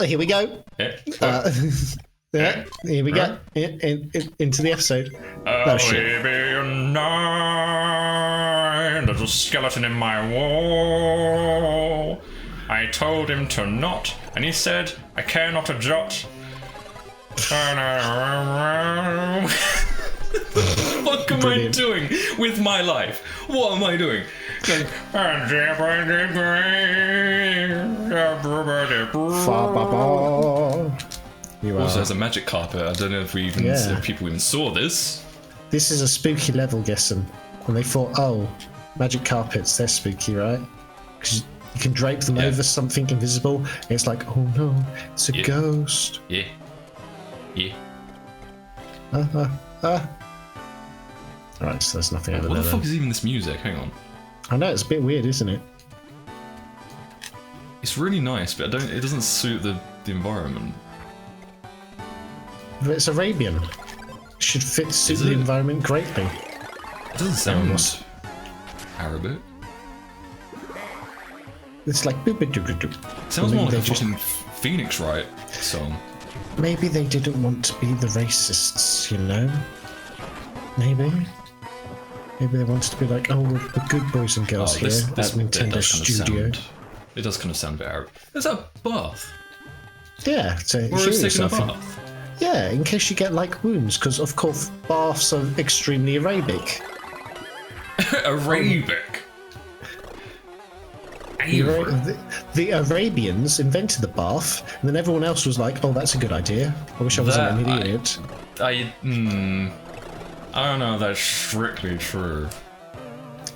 Here we go. Here we go. Into the episode. Oh shit. There's a skeleton in my wall. I told him to not, and he said, I care not a jot. What am I doing with my life? What am I doing? Also, there's a magic carpet. I don't know if if people even saw this. This is a spooky level, guessing. And they thought, oh, magic carpets, they're spooky, right? Because you can drape them over something invisible. And it's like, oh no, it's a ghost. Yeah. Alright, so there's nothing over there. What the fuck is even this music? Hang on. I know, it's a bit weird, isn't it? It's really nice, but it doesn't suit the environment. But it's Arabian. It should suit the environment greatly. It doesn't sound Arabic. It's like... It sounds more like a fucking Phoenix Wright song. Maybe they didn't want to be the racists, you know? Maybe they wanted to be like, oh, we're the good boys and girls here at Nintendo Studio. It does kind of sound a bit Arabic. Is that a bath? Yeah, so Wario's taking a bath. Yeah, in case you get like wounds, because of course baths are extremely Arabic. Arabic? The Arabians invented the bath, and then everyone else was like, oh, that's a good idea. I wish I wasn't an idiot. I don't know if that's strictly true.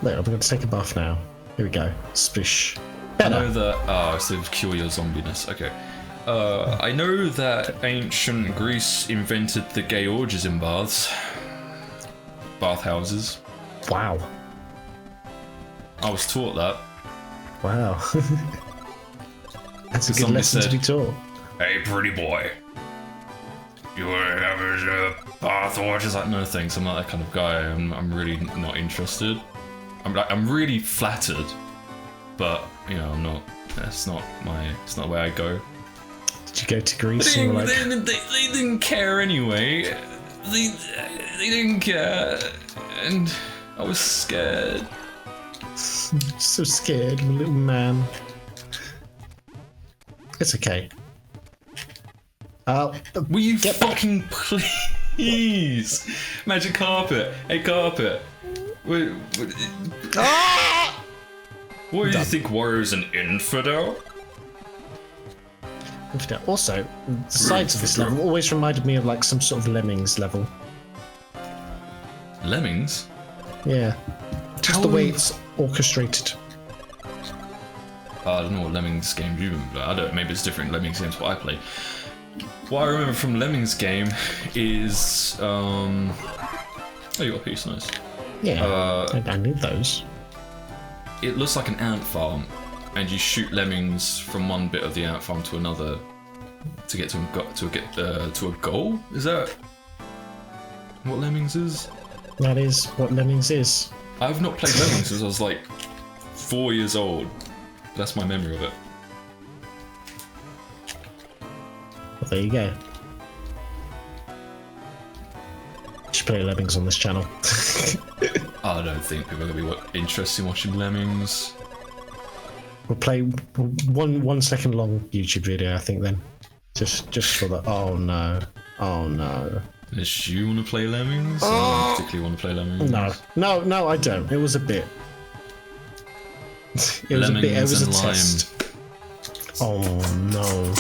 Look, I'm going to take a bath now. Here we go. Splish. Better. I know that... it's to cure your zombiness. Okay. I know that ancient Greece invented the gay orgies in baths. Bathhouses. Wow. I was taught that. Wow. That's a good lesson to be taught. Hey, pretty boy. You want to have a bath orgy? It's like, no thanks, I'm not that kind of guy. I'm really not interested. I'm really flattered, but you know, I'm not. It's not the way I go. Did you go to Greece? They didn't care anyway. They didn't care, and I was scared. So scared, little man. It's okay. Will you fucking please? Magic carpet. Hey, carpet. What do you think, Wario's an infidel? Also, the sides of this level always reminded me of like some sort of Lemmings level. Lemmings? Yeah. Just the way it's orchestrated. I don't know what Lemmings game you play. I don't. Maybe it's different Lemmings games what I play. What I remember from Lemmings game is oh, you got a piece, nice. Yeah, I need those. It looks like an ant farm, and you shoot lemmings from one bit of the ant farm to another to get to a goal. Is that what Lemmings is? That is what Lemmings is. I've not played Lemmings since I was like 4 years old. That's my memory of it. Well, there you go. Should play Lemmings on this channel. I don't think people are going to be interested in watching Lemmings. We'll play 1 second long YouTube video, I think, then. Just for the... Oh no. Oh no. Unless you want to play Lemmings? I don't particularly want to play Lemmings. No, I don't. It was a bit. It was a test. Oh no.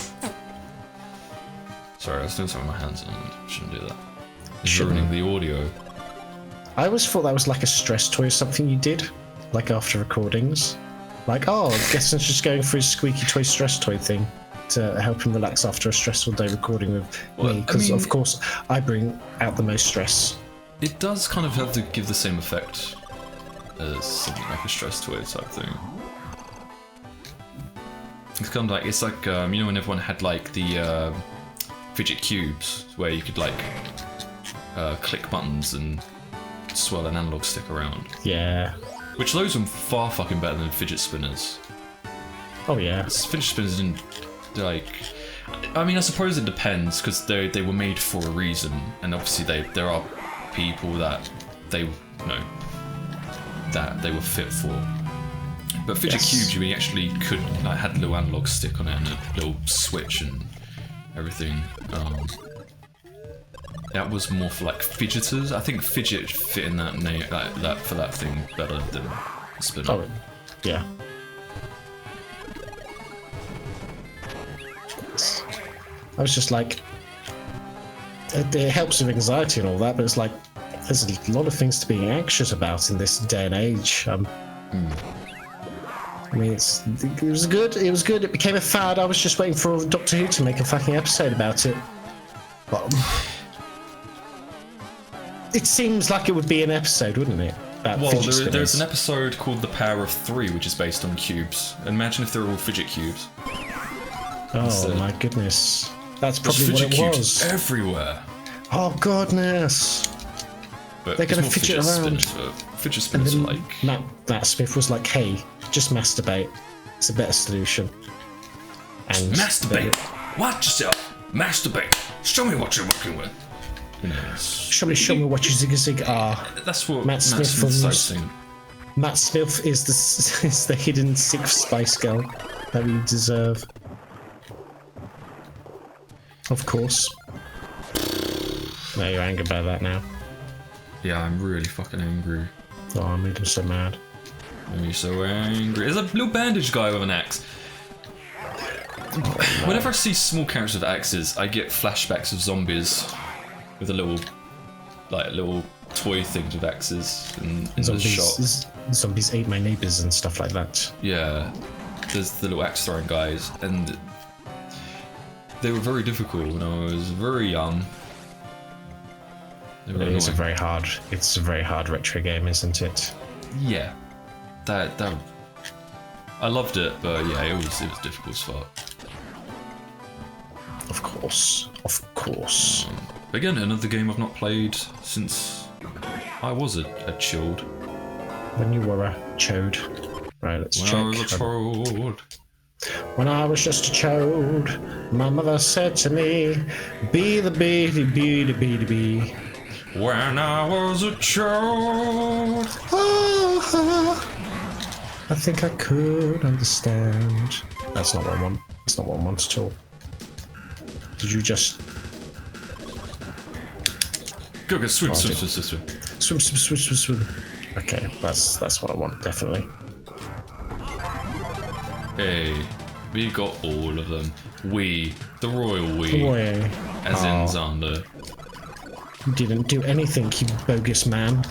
Sorry, I was doing something with my hands and I shouldn't do that. It's ruining the audio. I always thought that was like a stress toy or something you did, like after recordings. Like, oh, Geston's just going through his squeaky toy stress toy thing to help him relax after a stressful day recording with me, because of course I bring out the most stress. It does kind of have to give the same effect as something like a stress toy type thing. It's kind of like, it's like, you know when everyone had like the fidget cubes where you could like click buttons and swirl an analog stick around. Yeah. Which those are far fucking better than fidget spinners. Oh yeah. Fidget spinners didn't like. I mean, I suppose it depends because they were made for a reason, and obviously there are people that they that they were fit for. But fidget cubes, you actually could had a little analog stick on it and a little switch and everything. That was more for like fidgeters. I think fidget fit in that name that for that thing better than spinner. Oh, yeah. I was just like, it helps with anxiety and all that, but it's like, there's a lot of things to be anxious about in this day and age. I mean, it was good. It was good. It became a fad. I was just waiting for Doctor Who to make a fucking episode about it. But it seems like it would be an episode, wouldn't it? Well, there's an episode called The Power of Three, which is based on cubes. Imagine if they were all fidget cubes. Oh my goodness. That's probably what it was. Everywhere. Oh goodness. But they're going to fidget around. Fidget spinners are like... Matt Smith was like, hey, just masturbate. It's a better solution. And masturbate? What? Just masturbate. Show me what you're working with. Show me what you zig are. That's what Matt Smith was. Matt Smith is the hidden sixth Spice Girl that we deserve. Of course. No, you're angry about that now. Yeah, I'm really fucking angry. Oh, I made him so mad. I'm so angry. There's a little bandage guy with an axe. Oh, whenever I see small characters with axes, I get flashbacks of zombies with a little toy things with axes in the shop. Zombies ate my neighbours and stuff like that. Yeah, there's the little axe throwing guys, and they were very difficult when I was very young. It's a very hard retro game, isn't it? Yeah, that I loved it, but yeah, it was difficult as fuck. Of course. Again, another game I've not played since I was a chode. When you were a chode. Right, let's check. When I was a chode. When I was just a chode, my mother said to me, be the bee, be the bee, the bee. When I was a chode. I think I could understand. That's not what I want. That's not what I want at all. Did you just... Go, swim. Swim. Okay, that's what I want, definitely. Hey, we got all of them. We, the royal we, as in Xander. You didn't do anything, you bogus man.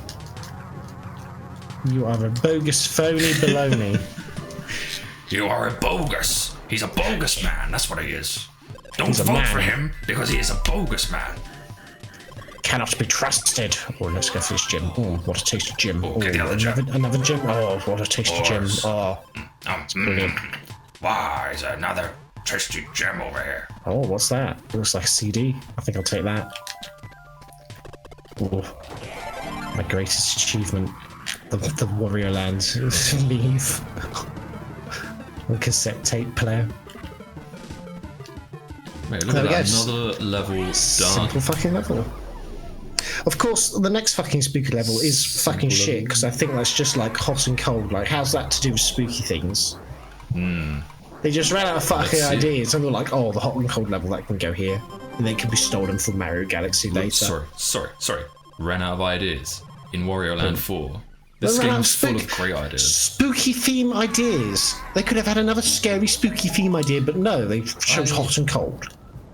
You are a bogus phony baloney. You are a bogus. He's a bogus man, that's what he is. Don't vote for him, because he is a bogus man. Cannot be trusted. Oh, let's go for this gym. Oh, what a tasty gym. Oh, get the other gym. Another gym. Oh, what a tasty gym. Oh, it's brilliant. Why is another tasty gem over here? Oh, what's that? It looks like a CD. I think I'll take that. Oh, my greatest achievement. The Wario Land Meave. A cassette tape player. Wait, look at that, another level done. Simple fucking level. Of course, the next fucking spooky level is fucking shit, because I think that's just like hot and cold. Like, how's that to do with spooky things? They just ran out of fucking ideas, and they're like, oh, the hot and cold level, that can go here. And they can be stolen from Mario Galaxy later. Sorry. Ran out of ideas in Wario Land 4. This game's full of great ideas. Spooky theme ideas. They could have had another scary spooky theme idea, but no, they chose hot and cold.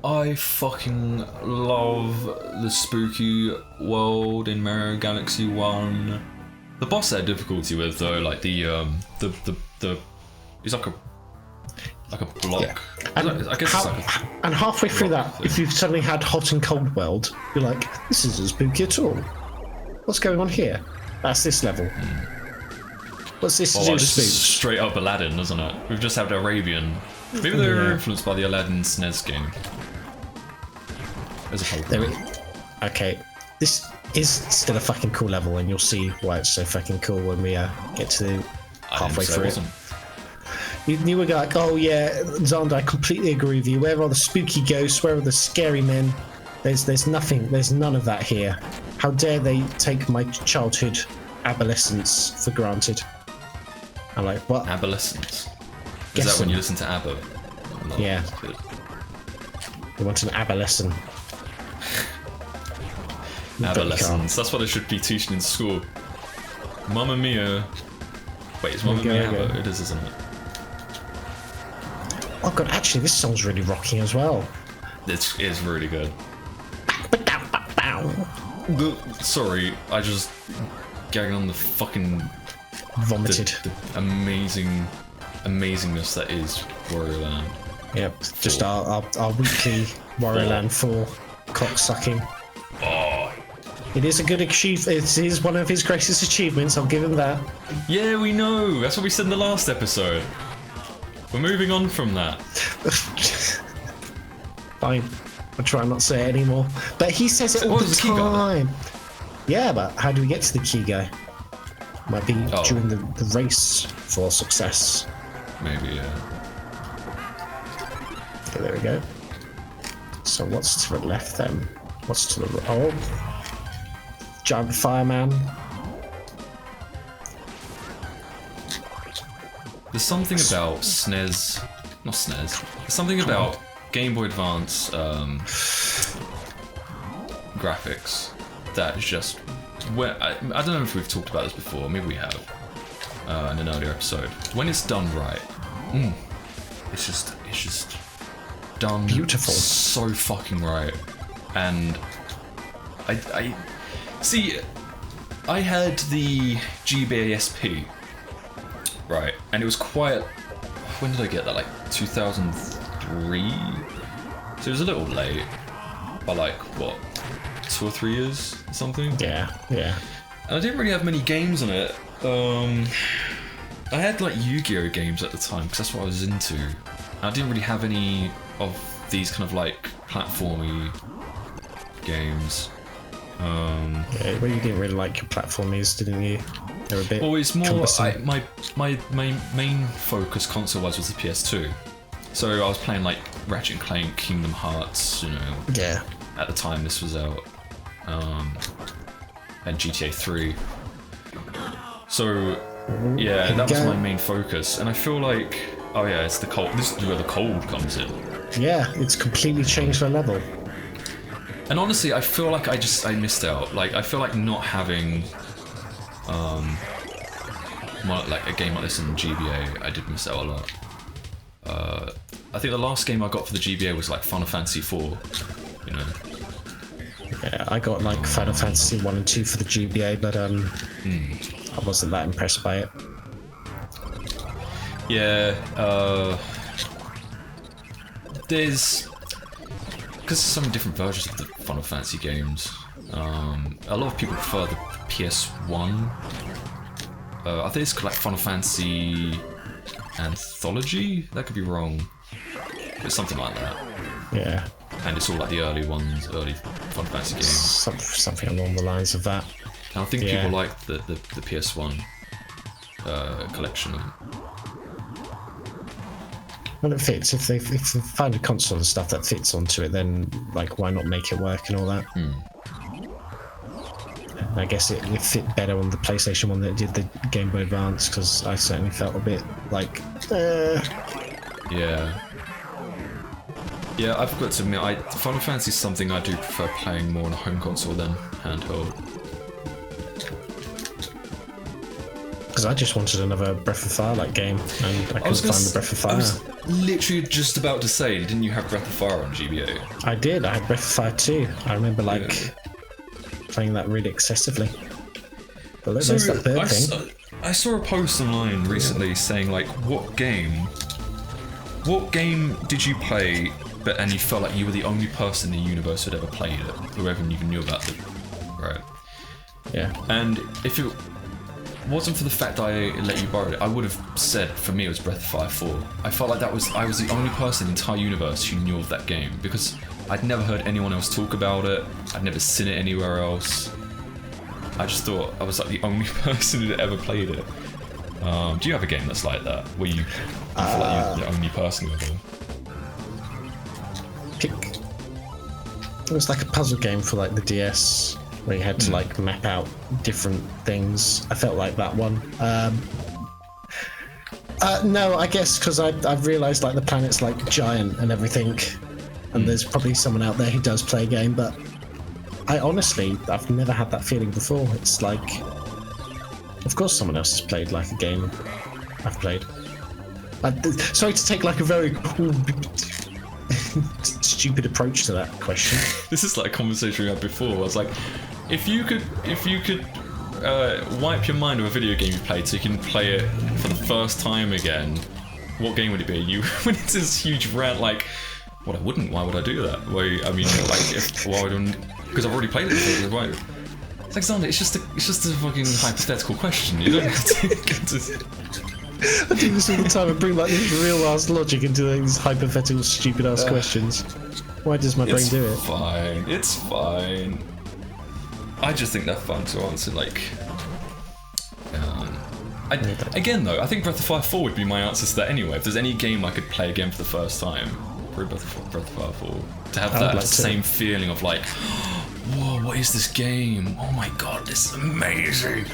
I fucking love the spooky world in Mario Galaxy 1. The boss I had difficulty with though, like the it's like a block. Yeah. And halfway through that, if you've suddenly had hot and cold world, you're like, this isn't spooky at all. What's going on here? That's this level. What's this to do with spooks? Straight up Aladdin, doesn't it? We've just had Arabian. Maybe they were influenced by the Aladdin SNES game. There's a whole Okay, this is still a fucking cool level, and you'll see why it's so fucking cool when we get to halfway through it. You were like, oh yeah, Xander, I completely agree with you. Where are the spooky ghosts? Where are the scary men? There's nothing. There's none of that here. How dare they take my childhood adolescence for granted? I'm like, what? Adolescence? Is Guess that when so. you listen to ABBA? Yeah. You want an adolescent? Adolescence. That's what they should be teaching in school. Mamma Mia. Wait, is Mamma Mia ABBA? It is, isn't it? Oh god, actually, this song's really rocking as well. It is really good. Sorry, I just gagging on the fucking Vomited. the amazingness that is Wario Land. Yep, just our weekly Wario Land 4 cock sucking. Oh. It is a good achievement. It is one of his greatest achievements. I'll give him that. Yeah, we know. That's what we said in the last episode. We're moving on from that. Fine. I'll try and not say it anymore. But he says it all the time. Yeah, but how do we get to the key guy? Might be during the race for success. Maybe, yeah. Okay, there we go. So what's to the left then? What's to the right? Oh. Giant fireman. There's something about SNES... Not SNES. There's something about Game Boy Advance graphics that is just... I don't know if we've talked about this before. Maybe we have. In an earlier episode. When it's done right, it's just done beautiful, so fucking right. And I see. I had the GBA SP, right, and it was quite. When did I get that? Like 2003. So it was a little late, by like what, 2 or 3 years or something. Yeah, yeah. And I didn't really have many games on it. I had like Yu-Gi-Oh games at the time because that's what I was into. I didn't really have any of these kind of like platformy games. Yeah, well, you didn't really like your platformers, didn't you? They were a bit. Well, it's more cumbersome. my main focus console-wise was the PS2. So I was playing like Ratchet and Clank, Kingdom Hearts, you know. Yeah. At the time this was out, and GTA 3. So yeah, that was my main focus, and I feel like, oh yeah, it's the cold. This is where the cold comes in. Yeah, it's completely changed the level. And honestly, I feel like I missed out. Like I feel like not having, like a game like this in GBA, I did miss out a lot. I think the last game I got for the GBA was like Final Fantasy 4. You know. Yeah, I got like Final Fantasy 1 and 2 for the GBA, but I wasn't that impressed by it. Yeah, because there's so many different versions of the Final Fantasy games. A lot of people prefer the PS1. I think it's called like Final Fantasy Anthology. That could be wrong. It's something like that. Yeah. And it's all like the early ones, early Final Fantasy games. Something along the lines of that. And I think people like the PS1 collection of them. Well, it fits. If they find a console and stuff that fits onto it, then like why not make it work and all that? I guess it fit better on the PlayStation one that did the Game Boy Advance, because I certainly felt a bit like. Yeah. Yeah, I forgot to admit, Final Fantasy is something I do prefer playing more on a home console than handheld. Because I just wanted another Breath of Fire like game, and I couldn't find the Breath of Fire. I was literally just about to say, didn't you have Breath of Fire on GBA? I did. I had Breath of Fire 2. I remember playing that really excessively. But look, there's that bird thing. I saw a post online recently saying like, what game did you play? And you felt like you were the only person in the universe who'd ever played it, whoever even knew about it, right? Yeah. And if it wasn't for the fact that I let you borrow it, I would have said for me it was Breath of Fire 4. I felt like I was the only person in the entire universe who knew of that game, because I'd never heard anyone else talk about it. I'd never seen it anywhere else. I just thought I was like the only person who'd ever played it. Do you have a game that's like that, where you feel like you're the only person with it? It was like a puzzle game for like the DS, where you had to like map out different things. I felt like that one. No, I guess because I've realised like the planet's like giant and everything, and there's probably someone out there who does play a game, but I've never had that feeling before. It's like, of course someone else has played like a game I've played. Sorry to take like a very stupid approach to that question. This is like a conversation we had before. I was like, if you could wipe your mind of a video game you played so you can play it for the first time again, what game would it be? You went into this huge rant like, well, I wouldn't. Why would I do that? Why? I mean, like, why would I? Because I've already played it before. Why? It's like, Xander, it's just a fucking hypothetical question. You don't have to. I do this all the time. I bring like this real ass logic into these hypothetical, stupid ass questions. Why does my brain do it? It's fine. I just think they're fun to answer. Like, again though, I think Breath of Fire 4 would be my answer to that anyway. If there's any game I could play again for the first time, probably Breath of Fire 4. To have that same feeling of like, whoa, what is this game? Oh my god, this is amazing.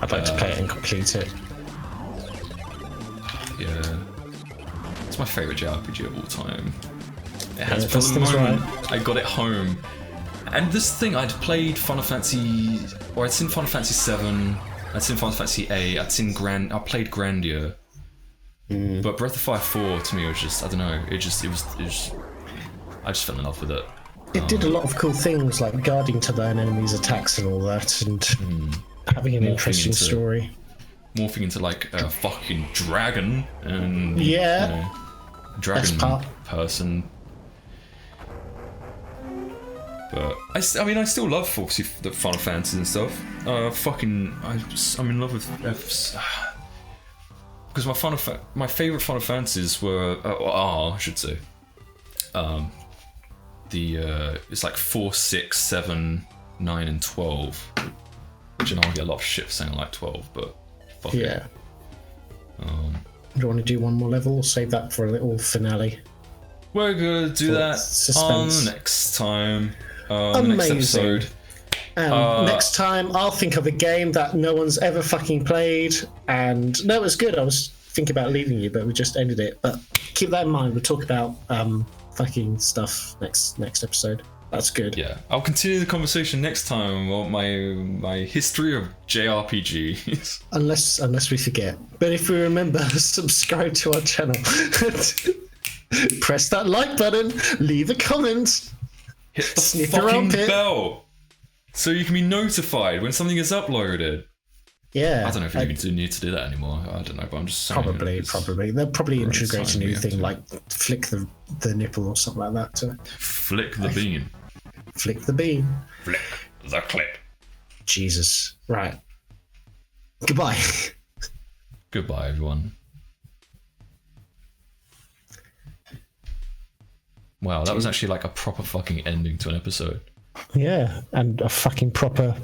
I'd like to play it and complete it. Yeah, it's my favourite JRPG of all time. It has Yeah, for the moment right. I got it home, and this thing I'd played Final Fantasy, or I'd seen Final Fantasy 7, I'd seen Final Fantasy 8, I played Grandeur, but Breath of Fire 4 to me was just, I don't know, it just I just fell in love with it. It did a lot of cool things like guarding to learn enemies' attacks and all that, and having an interesting story. Morphing into like a fucking dragon and dragon person. But I mean, I still love obviously the Final Fantasy and stuff. I'm in love with because my favorite Final Fantasies were I should say it's like 4, 6, 7, 9, and 12. Which I know I get a lot of shit for saying like 12, but. Fuck yeah. It. Do you want to do one more level or save that for a little finale? We're gonna do that suspense. on the next time. Amazing. Next episode. Next time I'll think of a game that no one's ever fucking played, and no, it was good. I was thinking about leaving you, but we just ended it. But keep that in mind. We'll talk about fucking stuff next episode. That's good. Yeah, I'll continue the conversation next time about my history of JRPGs. Unless we forget. But if we remember, subscribe to our channel. Press that like button. Leave a comment. Hit the fucking bell so you can be notified when something is uploaded. Yeah. I don't know if you even need to do that anymore. I don't know, but I'm just saying. Probably. They'll probably integrate a new thing like flick the nipple or something like that. To flick the bean. Flick the bean. Flick the clip. Jesus. Right. Goodbye. Goodbye, everyone. Wow, that was actually like a proper fucking ending to an episode. Yeah, and a fucking proper